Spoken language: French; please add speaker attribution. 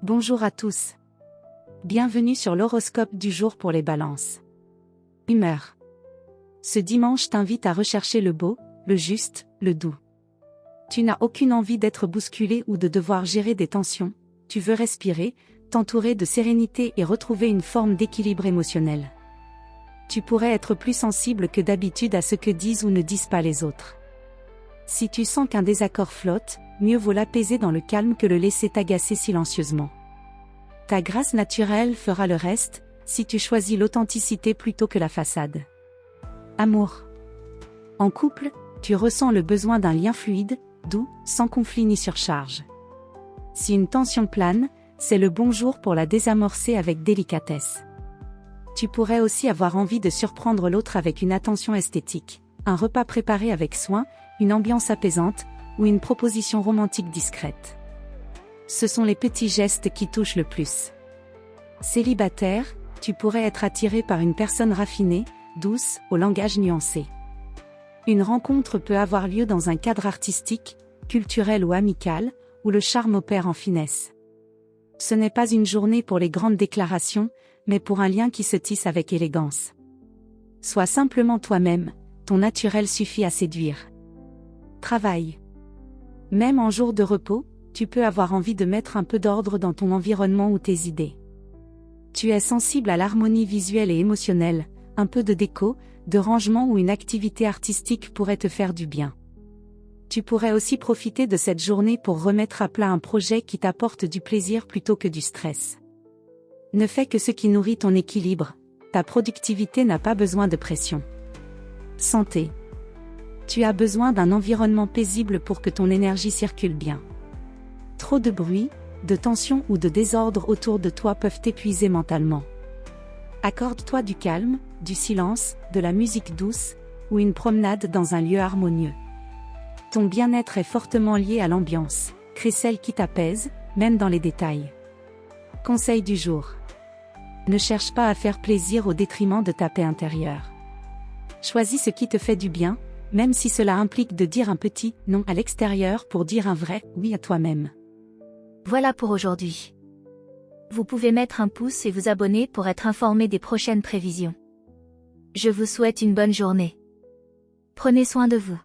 Speaker 1: Bonjour à tous. Bienvenue sur l'horoscope du jour pour les balances. Humeur. Ce dimanche t'invite à rechercher le beau, le juste, le doux. Tu n'as aucune envie d'être bousculé ou de devoir gérer des tensions, tu veux respirer, t'entourer de sérénité et retrouver une forme d'équilibre émotionnel. Tu pourrais être plus sensible que d'habitude à ce que disent ou ne disent pas les autres. Si tu sens qu'un désaccord flotte, mieux vaut l'apaiser dans le calme que le laisser t'agacer silencieusement. Ta grâce naturelle fera le reste, si tu choisis l'authenticité plutôt que la façade. Amour. En couple, tu ressens le besoin d'un lien fluide, doux, sans conflit ni surcharge. Si une tension plane, c'est le bon jour pour la désamorcer avec délicatesse. Tu pourrais aussi avoir envie de surprendre l'autre avec une attention esthétique, un repas préparé avec soin, une ambiance apaisante, ou une proposition romantique discrète. Ce sont les petits gestes qui touchent le plus. Célibataire, tu pourrais être attiré par une personne raffinée, douce, au langage nuancé. Une rencontre peut avoir lieu dans un cadre artistique, culturel ou amical, où le charme opère en finesse. Ce n'est pas une journée pour les grandes déclarations, mais pour un lien qui se tisse avec élégance. Sois simplement toi-même, ton naturel suffit à séduire. Travail. Même en jour de repos, tu peux avoir envie de mettre un peu d'ordre dans ton environnement ou tes idées. Tu es sensible à l'harmonie visuelle et émotionnelle, un peu de déco, de rangement ou une activité artistique pourrait te faire du bien. Tu pourrais aussi profiter de cette journée pour remettre à plat un projet qui t'apporte du plaisir plutôt que du stress. Ne fais que ce qui nourrit ton équilibre, ta productivité n'a pas besoin de pression. Santé. Tu as besoin d'un environnement paisible pour que ton énergie circule bien. Trop de bruit, de tension ou de désordre autour de toi peuvent t'épuiser mentalement. Accorde-toi du calme, du silence, de la musique douce, ou une promenade dans un lieu harmonieux. Ton bien-être est fortement lié à l'ambiance, crée celle qui t'apaise, même dans les détails. Conseil du jour. Ne cherche pas à faire plaisir au détriment de ta paix intérieure. Choisis ce qui te fait du bien, même si cela implique de dire un petit « non » à l'extérieur pour dire un vrai « oui » à toi-même.
Speaker 2: Voilà pour aujourd'hui. Vous pouvez mettre un pouce et vous abonner pour être informé des prochaines prévisions. Je vous souhaite une bonne journée. Prenez soin de vous.